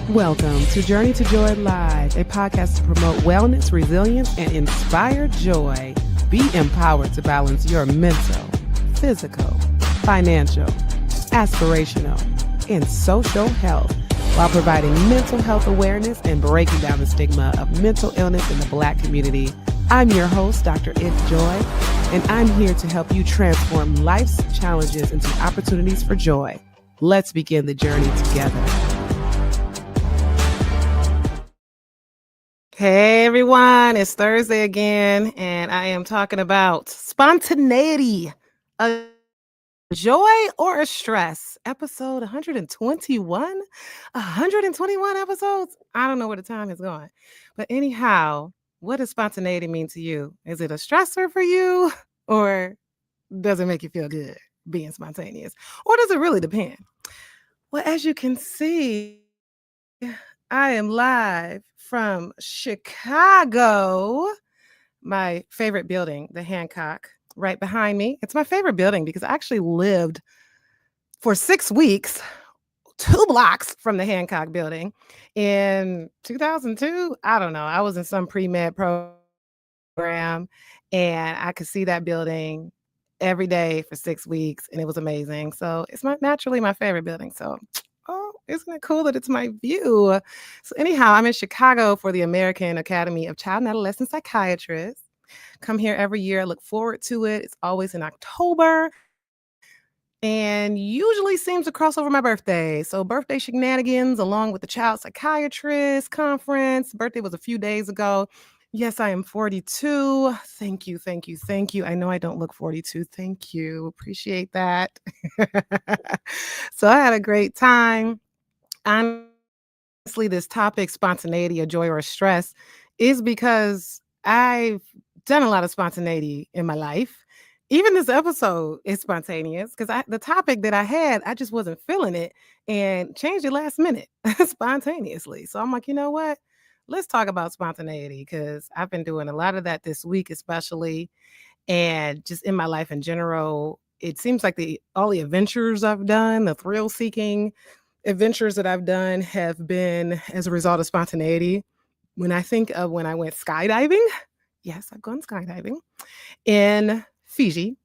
Welcome to Journey to Joy Live, a podcast to promote wellness, resilience, and inspire joy. Be empowered to balance your mental, physical, financial, aspirational, and social health while providing mental health awareness and breaking down the stigma of mental illness in the Black community. I'm your host, Dr. If Joy, and I'm here to help you transform life's challenges into opportunities for joy. Let's begin the journey together. Hey everyone, it's Thursday again, and I am talking about spontaneity, a joy or a stress. Episode 121? 121 episodes? I don't know where the time is going. But anyhow, what does spontaneity mean to you? Is it a stressor for you, or does it make you feel good being spontaneous? Or does it really depend? Well, as you can see, I am live from Chicago, my favorite building, the Hancock, right behind me. It's my favorite building because I actually lived for 6 weeks, 2 blocks from the Hancock building in 2002. I don't know. I was in some pre-med program and I could see that building every day for 6 weeks and it was amazing. So it's naturally my favorite building. So isn't it cool that it's my view? So anyhow, I'm in Chicago for the American Academy of Child and Adolescent Psychiatrists. Come here every year. I look forward to it. It's always in October and usually seems to cross over my birthday. So birthday shenanigans along with the Child Psychiatrist Conference. Birthday was a few days ago. Yes, I am 42. Thank you, thank you, thank you. I know I don't look 42. Thank you. Appreciate that. So I had a great time. Honestly, this topic, spontaneity, a joy or a stress, is because I've done a lot of spontaneity in my life. Even this episode is spontaneous because the topic that I had, I just wasn't feeling it and changed it last minute spontaneously. So I'm like, you know what? Let's talk about spontaneity because I've been doing a lot of that this week, especially, and just in my life in general. It seems like all the adventures I've done, the thrill-seeking adventures that I've done have been as a result of spontaneity. When I think of when I went skydiving, yes, I've gone skydiving in Fiji.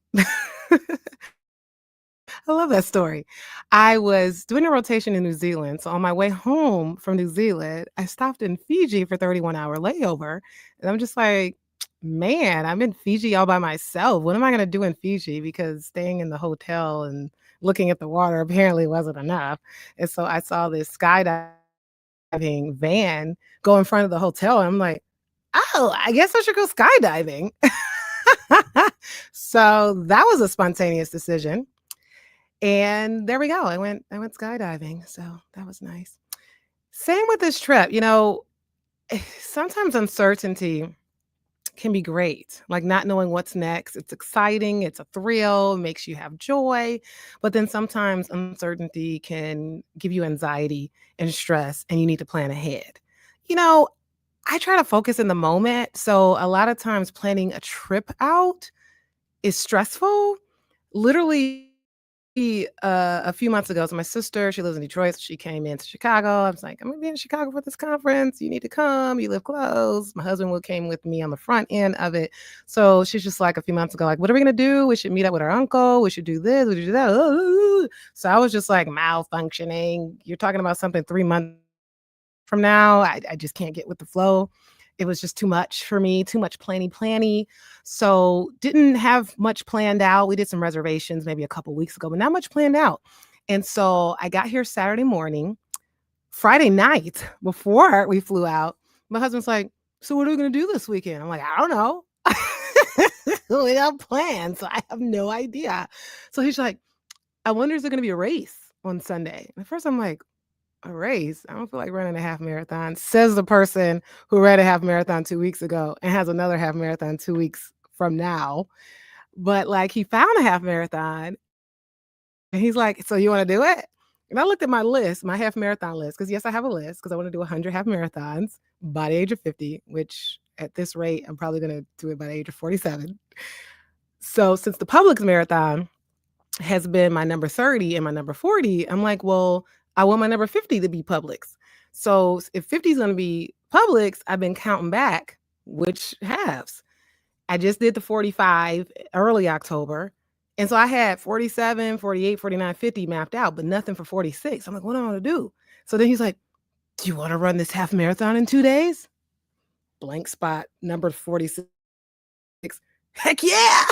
I love that story. I was doing a rotation in New Zealand. So on my way home from New Zealand, I stopped in Fiji for 31-hour layover. And I'm just like, man, I'm in Fiji all by myself. What am I going to do in Fiji? Because staying in the hotel and looking at the water apparently wasn't enough. And so I saw this skydiving van go in front of the hotel. And I'm like, oh, I guess I should go skydiving. So that was a spontaneous decision. And there we go. I went skydiving. So that was nice. Same with this trip. Sometimes uncertainty can be great, like not knowing what's next. It's exciting, it's a thrill, makes you have joy. But then sometimes uncertainty can give you anxiety and stress, and you need to plan ahead. You know, I try to focus in the moment. So a lot of times planning a trip out is stressful. Literally, a few months ago, so my sister, she lives in Detroit, so she came into Chicago. I was like, I'm gonna be in Chicago for this conference. You need to come. You live close. My husband came with me on the front end of it. So she's just like a few months ago, like, what are we gonna do? We should meet up with our uncle. We should do this. We should do that. So I was just like malfunctioning. You're talking about something 3 months from now. I just can't get with the flow. It was just too much for me, too much planny. So didn't have much planned out. We did some reservations maybe a couple weeks ago, but not much planned out. And so I got here Saturday morning. Friday night before we flew out, my husband's like, so what are we going to do this weekend? I'm like, I don't know. We have plans. So I have no idea. So he's like, I wonder, is there going to be a race on Sunday? And at first I'm like, a race? I don't feel like running a half marathon, says the person who ran a half marathon 2 weeks ago and has another half marathon 2 weeks from now. But like he found a half marathon and he's like, so you want to do it? And I looked at my list, my half marathon list, because yes, I have a list because I want to do 100 half marathons by the age of 50, which at this rate, I'm probably going to do it by the age of 47. So since the Publix marathon has been my number 30 and my number 40, I'm like, well, I want my number 50 to be Publix. So if 50 is going to be Publix, I've been counting back which halves. I just did the 45 early October. And so I had 47, 48, 49, 50 mapped out, but nothing for 46. I'm like, what am I going to do? So then he's like, do you want to run this half marathon in 2 days? Blank spot, number 46. Heck yeah.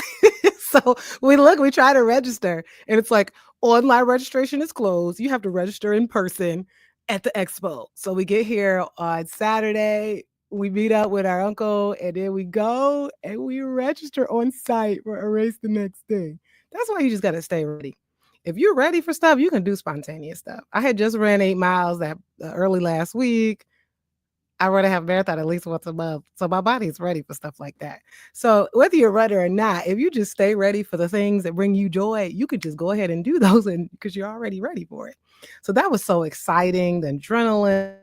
So we try to register, and it's like online registration is closed. You have to register in person at the expo. So we get here on Saturday, we meet up with our uncle, and then we go and we register on site for a race the next day. That's why you just got to stay ready. If you're ready for stuff, you can do spontaneous stuff. I had just ran 8 miles that early last week. I run a half marathon at least once a month. So my body's ready for stuff like that. So whether you're a runner or not, if you just stay ready for the things that bring you joy, you could just go ahead and do those and because you're already ready for it. So that was so exciting. The adrenaline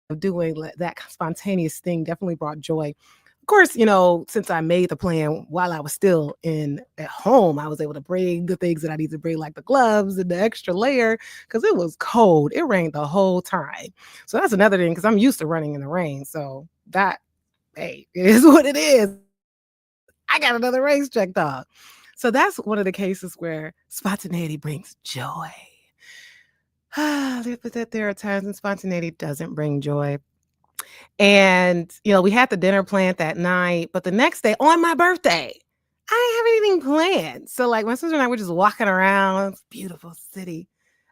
of doing that spontaneous thing definitely brought joy. Of course, since I made the plan while I was still at home, I was able to bring the things that I need to bring, like the gloves and the extra layer, because it was cold. It rained the whole time. So that's another thing, because I'm used to running in the rain. So that, hey, it is what it is. I got another race checked off. So that's one of the cases where spontaneity brings joy. But there are times when spontaneity doesn't bring joy. And, we had the dinner planned that night, but the next day on my birthday, I didn't have anything planned. So like my sister and I were just walking around, beautiful city.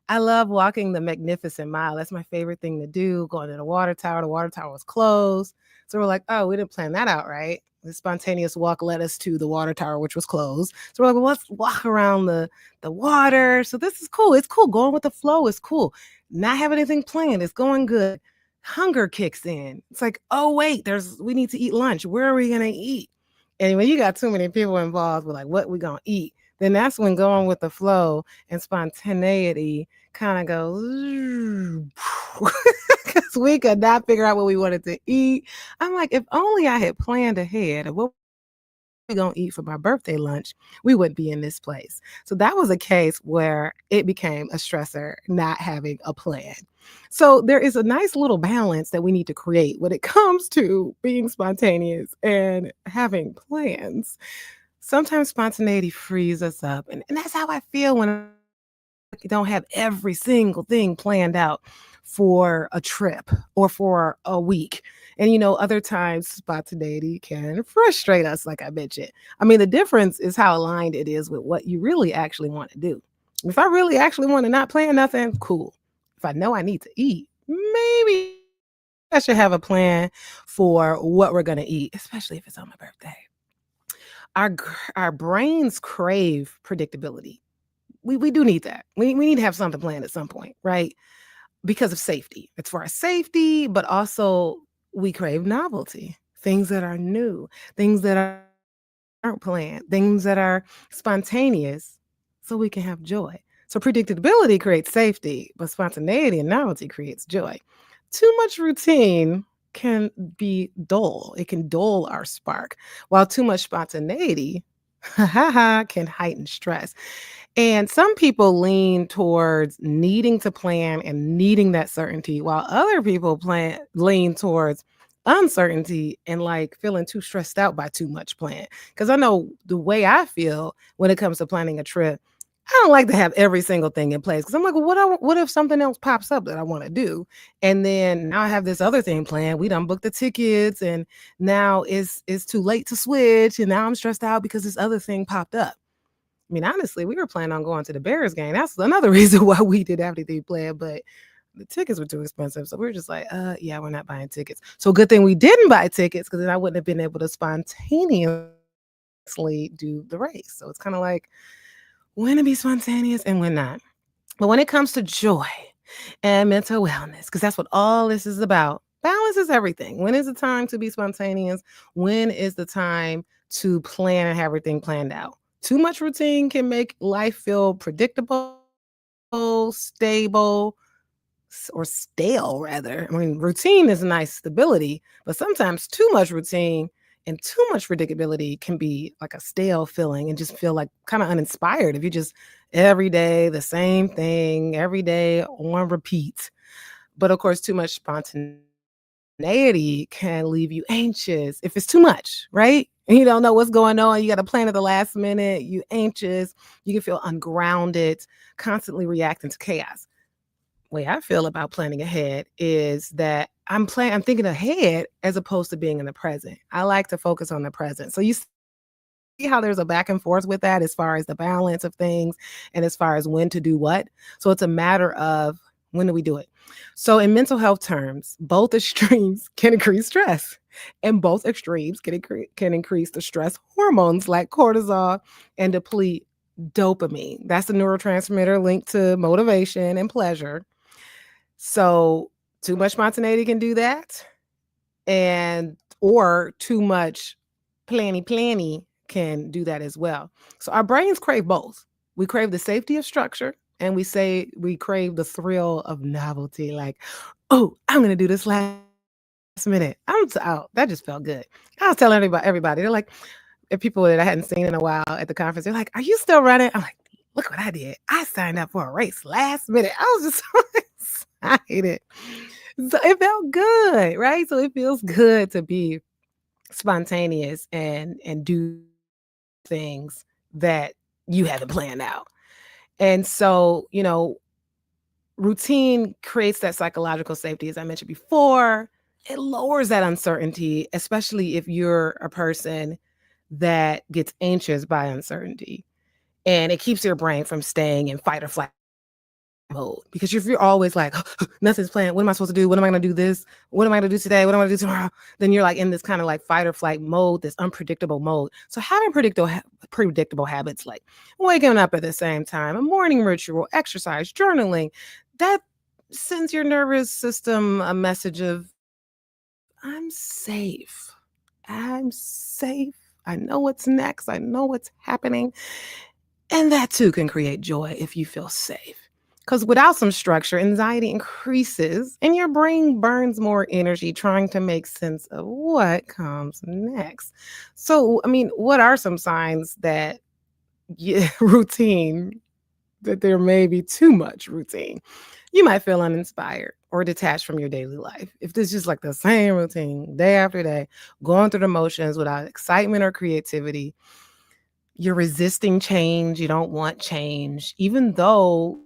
I love walking the Magnificent Mile. That's my favorite thing to do, going to the water tower. The water tower was closed. So we're like, oh, we didn't plan that out, right? The spontaneous walk led us to the water tower, which was closed. So we're like, well, let's walk around the water. So this is cool. It's cool. Going with the flow is cool. Not having anything planned. It's going good. Hunger kicks in. It's like, oh, wait, we need to eat lunch. Where are we going to eat? And when you got too many people involved, we're like, what we going to eat? Then that's when going with the flow and spontaneity kind of goes, because we could not figure out what we wanted to eat. I'm like, if only I had planned ahead of what we gonna eat for my birthday lunch, we wouldn't be in this place. So that was a case where it became a stressor not having a plan. So there is a nice little balance that we need to create when it comes to being spontaneous and having plans. Sometimes spontaneity frees us up. And that's how I feel when you don't have every single thing planned out for a trip or for a week. And other times spontaneity can frustrate us, like I mentioned. I mean, the difference is how aligned it is with what you really actually want to do. If I really actually want to not plan nothing, cool. If I know I need to eat, maybe I should have a plan for what we're going to eat, especially if it's on my birthday. Our brains crave predictability. We do need that. We need to have something planned at some point, right? Because of safety. It's for our safety, but also we crave novelty, things that are new, things that aren't planned, things that are spontaneous, so we can have joy. So predictability creates safety, but spontaneity and novelty creates joy. Too much routine can be dull. It can dull our spark, while too much spontaneity can heighten stress. And some people lean towards needing to plan and needing that certainty, while other people lean towards uncertainty and like feeling too stressed out by too much plan. Because I know the way I feel when it comes to planning a trip, I don't like to have every single thing in place because I'm like, well, what if something else pops up that I want to do? And then now I have this other thing planned. We done booked the tickets and now it's too late to switch. And now I'm stressed out because this other thing popped up. I mean, honestly, we were planning on going to the Bears game. That's another reason why we didn't have anything planned, but the tickets were too expensive. So we were just like, yeah, we're not buying tickets. So good thing we didn't buy tickets because then I wouldn't have been able to spontaneously do the race. So it's kind of like when to be spontaneous and when not. But when it comes to joy and mental wellness, because that's what all this is about, balance is everything. When is the time to be spontaneous? When is the time to plan and have everything planned out? Too much routine can make life feel predictable, stable, or stale, rather. I mean, routine is a nice stability, but sometimes too much routine and too much predictability can be like a stale feeling and just feel like kind of uninspired if you just every day the same thing, every day on repeat. But of course, too much spontaneity can leave you anxious if it's too much, right? And you don't know what's going on. You got to plan at the last minute. You anxious. You can feel ungrounded, constantly reacting to chaos. Way I feel about planning ahead is that I'm thinking ahead as opposed to being in the present. I like to focus on the present. So you see how there's a back and forth with that as far as the balance of things and as far as when to do what. So it's a matter of when do we do it. So in mental health terms, both extremes can increase stress, and both extremes can increase the stress hormones like cortisol and deplete dopamine. That's the neurotransmitter linked to motivation and pleasure. So too much spontaneity can do that, and or too much planny can do that as well. So our brains crave both. We crave the safety of structure, and we crave the thrill of novelty. Like, oh, I'm gonna do this last minute. Out. That just felt good. I was telling everybody. They're like, if people that I hadn't seen in a while at the conference, they're like, "Are you still running?" I'm like, "Look what I did! I signed up for a race last minute. I was just so excited." So it felt good, right? So it feels good to be spontaneous and do things that you haven't planned out. And so, routine creates that psychological safety, as I mentioned before. It lowers that uncertainty, especially if you're a person that gets anxious by uncertainty. And it keeps your brain from staying in fight or flight mode. Because if you're always like, nothing's planned, what am I supposed to do? What am I going to do this? What am I going to do today? What am I going to do tomorrow? Then you're like in this kind of like fight or flight mode, this unpredictable mode. So having predictable habits like waking up at the same time, a morning ritual, exercise, journaling, that sends your nervous system a message of, I'm safe. I'm safe. I know what's next. I know what's happening. And that too can create joy if you feel safe. Because without some structure, anxiety increases and your brain burns more energy trying to make sense of what comes next. So, I mean, what are some signs that routine, that there may be too much routine? You might feel uninspired or detached from your daily life. If this is just like the same routine day after day, going through the motions without excitement or creativity, you're resisting change, you don't want change, even though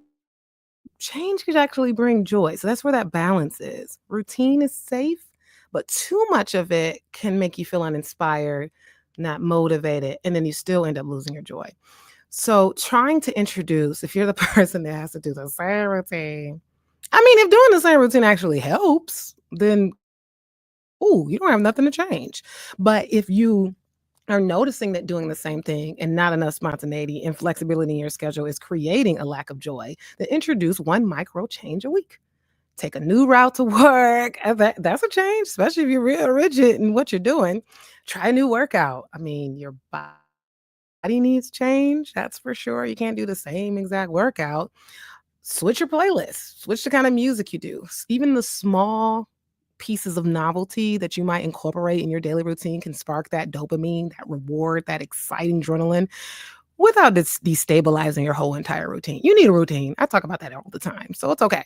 change could actually bring joy. So that's where that balance is. Routine is safe, but too much of it can make you feel uninspired, not motivated, and then you still end up losing your joy. So trying to introduce, if you're the person that has to do the same routine, I mean, if doing the same routine actually helps, then, ooh, you don't have nothing to change. But if you are noticing that doing the same thing and not enough spontaneity and flexibility in your schedule is creating a lack of joy, then introduce one micro change a week. Take a new route to work. That's a change, especially if you're real rigid in what you're doing. Try a new workout. I mean, your body needs change, that's for sure. You can't do the same exact workout. Switch your playlist, switch the kind of music you do. Even the small pieces of novelty that you might incorporate in your daily routine can spark that dopamine, that reward, that exciting adrenaline without destabilizing your whole entire routine. You need a routine. I talk about that all the time, so it's okay.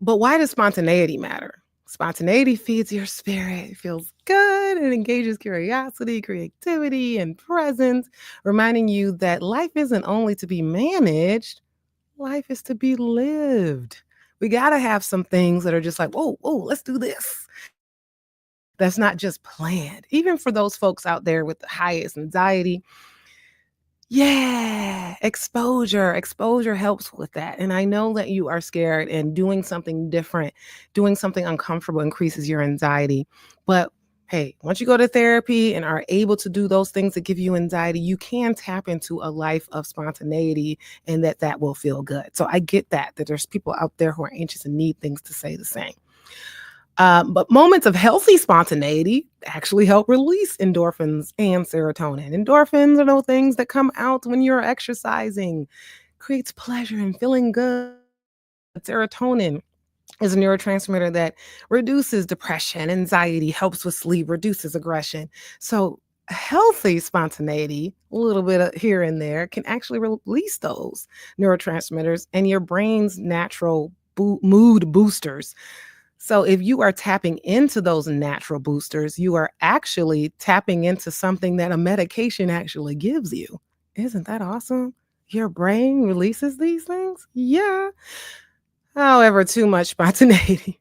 But why does spontaneity matter? Spontaneity feeds your spirit. It feels good and engages curiosity, creativity, and presence, reminding you that life isn't only to be managed, life is to be lived. We got to have some things that are just like, whoa, whoa, let's do this. That's not just planned. Even for those folks out there with the highest anxiety, yeah, exposure. Exposure helps with that. And I know that you are scared, and doing something different, doing something uncomfortable increases your anxiety. But hey, once you go to therapy and are able to do those things that give you anxiety, you can tap into a life of spontaneity, and that will feel good. So I get that there's people out there who are anxious and need things to say the same. But moments of healthy spontaneity actually help release endorphins and serotonin. Endorphins are those things that come out when you're exercising, creates pleasure and feeling good. Serotonin is a neurotransmitter that reduces depression, anxiety, helps with sleep, reduces aggression. So healthy spontaneity, a little bit of here and there, can actually release those neurotransmitters, and your brain's natural mood boosters. So if you are tapping into those natural boosters, you are actually tapping into something that a medication actually gives you. Isn't that awesome? Your brain releases these things? Yeah. However, too much spontaneity,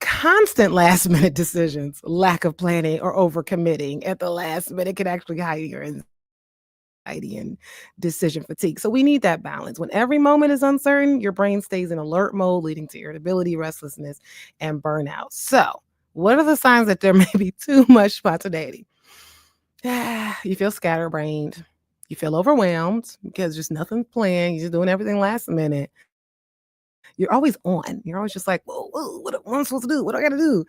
constant last minute decisions, lack of planning, or overcommitting at the last minute can actually hide your anxiety and decision fatigue. So we need that balance. When every moment is uncertain, your brain stays in alert mode, leading to irritability, restlessness, and burnout. So, what are the signs that there may be too much spontaneity? You feel scatterbrained. You feel overwhelmed because just nothing's planned. You're just doing everything last minute. You're always on. You're always just like, whoa, whoa, what am I supposed to do? What do I got to do?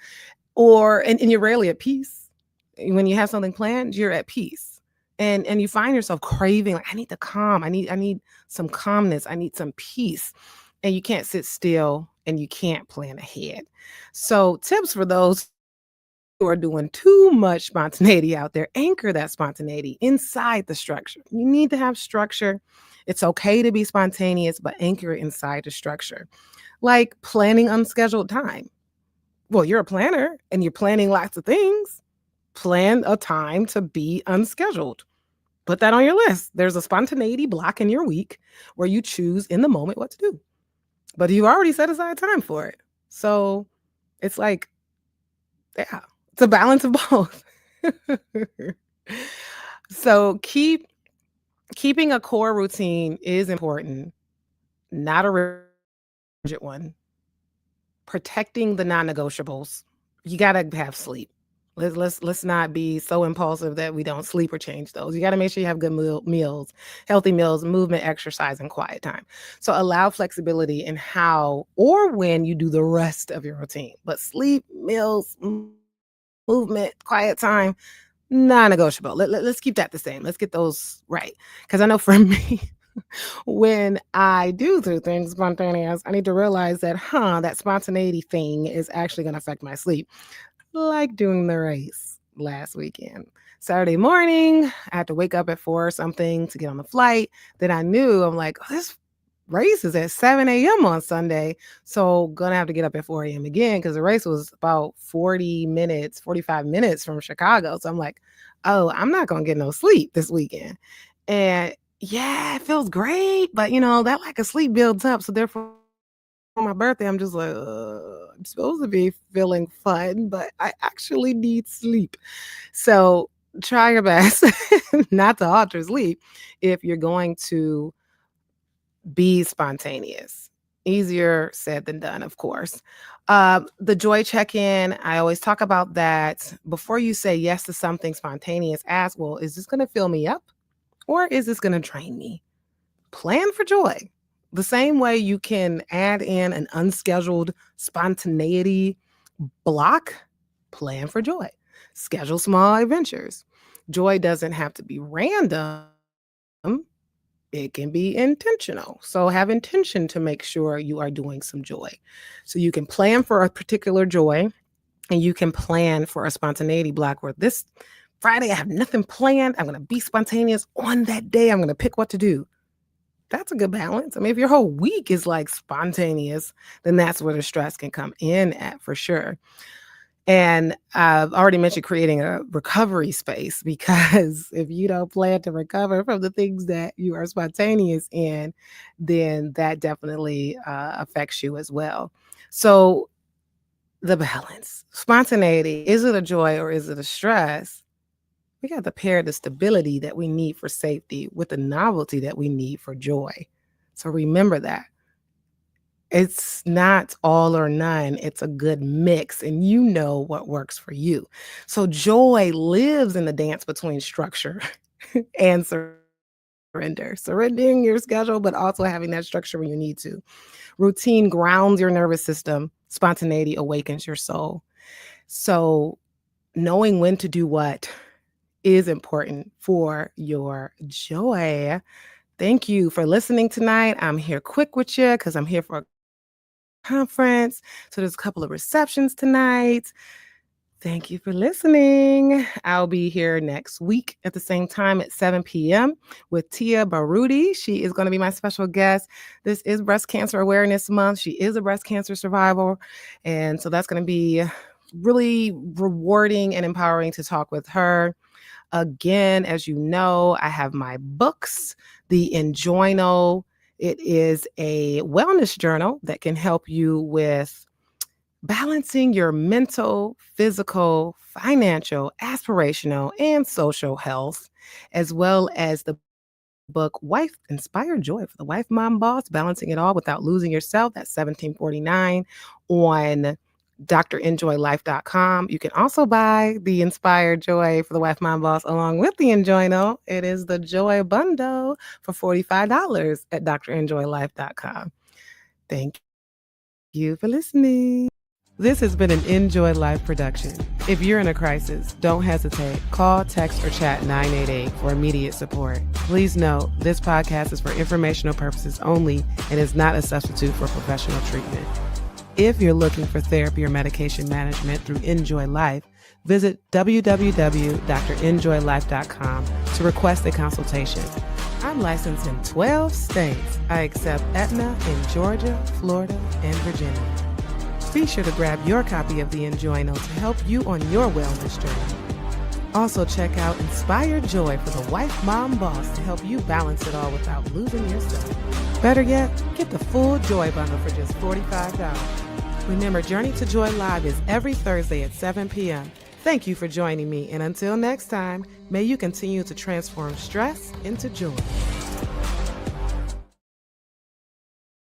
And you're rarely at peace. When you have something planned, you're at peace. And you find yourself craving, like, I need the calm. I need some calmness. I need some peace. And you can't sit still and you can't plan ahead. So tips for those who are doing too much spontaneity out there, anchor that spontaneity inside the structure. You need to have structure. It's okay to be spontaneous, but anchor it inside the structure. Like planning unscheduled time. Well, you're a planner and you're planning lots of things. Plan a time to be unscheduled. Put that on your list. There's a spontaneity block in your week where you choose in the moment what to do. But you already set aside time for it. So it's like, yeah, it's a balance of both. So keeping a core routine is important, not a rigid one. Protecting the non-negotiables. You gotta have sleep. Let's not be so impulsive that we don't sleep or change those. You gotta make sure you have good meals, healthy meals, movement, exercise, and quiet time. So allow flexibility in how or when you do the rest of your routine. But sleep, meals, movement, quiet time, non-negotiable. Let's keep that the same. Let's get those right. Because I know for me, when I do things spontaneous, I need to realize that, that spontaneity thing is actually going to affect my sleep, like doing the race last weekend. Saturday morning, I had to wake up at 4 or something to get on the flight. Then I knew, I'm like, oh, this race is at 7 a.m. on Sunday. So gonna have to get up at 4 a.m. again because the race was about 45 minutes from Chicago. So I'm like, oh, I'm not gonna get no sleep this weekend. And yeah, it feels great, but that lack of sleep builds up. So therefore, on my birthday, I'm just like, I'm supposed to be feeling fun, but I actually need sleep. So try your best not to alter sleep if you're going to be spontaneous. Easier said than done, of course. The joy check-in, I always talk about that. Before you say yes to something spontaneous, ask, well, is this going to fill me up or is this going to drain me? Plan for joy. The same way you can add in an unscheduled spontaneity block, plan for joy. Schedule small adventures. Joy doesn't have to be random. It can be intentional. So have intention to make sure you are doing some joy. So you can plan for a particular joy and you can plan for a spontaneity block where this Friday I have nothing planned. I'm going to be spontaneous on that day. I'm going to pick what to do. That's a good balance. I mean, if your whole week is like spontaneous, then that's where the stress can come in at for sure. And I've already mentioned creating a recovery space because if you don't plan to recover from the things that you are spontaneous in, then that definitely affects you as well. So the balance, spontaneity, is it a joy or is it a stress? We got to pair the stability that we need for safety with the novelty that we need for joy. So remember that. It's not all or none. It's a good mix, and you know what works for you. So joy lives in the dance between structure and surrender. Surrendering your schedule, but also having that structure when you need to. Routine grounds your nervous system. Spontaneity awakens your soul. So knowing when to do what is important for your joy. Thank you for listening tonight. I'm here quick with you because I'm here for a conference. So there's a couple of receptions tonight. Thank you for listening. I'll be here next week at the same time at 7 p.m. with Tia Baruti. She is going to be my special guest. This is Breast Cancer Awareness Month. She is a breast cancer survivor. And so that's going to be really rewarding and empowering to talk with her. Again, as you know, I have my books, The Enjoyno. It is a wellness journal that can help you with balancing your mental, physical, financial, aspirational, and social health, as well as the book Wife Inspired Joy for the Wife Mom Boss, Balancing It All Without Losing Yourself. That's $17.49 on drenjoylife.com. You can also buy the Inspired Joy for the Wife Mom Boss along with the Enjoyno. It is the Joy Bundle for $45 at drenjoylife.com. Thank you for listening. This has been an Enjoy Life production. If you're in a crisis, don't hesitate. Call, text, or chat 988 for immediate support. Please note, this podcast is for informational purposes only and is not a substitute for professional treatment. If you're looking for therapy or medication management through Enjoy Life, visit www.drenjoylife.com to request a consultation. I'm licensed in 12 states. I accept Aetna in Georgia, Florida, and Virginia. Be sure to grab your copy of the Enjoyno to help you on your wellness journey. Also check out Inspired Joy for the Wife Mom Boss to help you balance it all without losing yourself. Better yet, get the full Joy Bundle for just $45. Remember, Journey to Joy Live is every Thursday at 7 p.m. Thank you for joining me, and until next time, may you continue to transform stress into joy.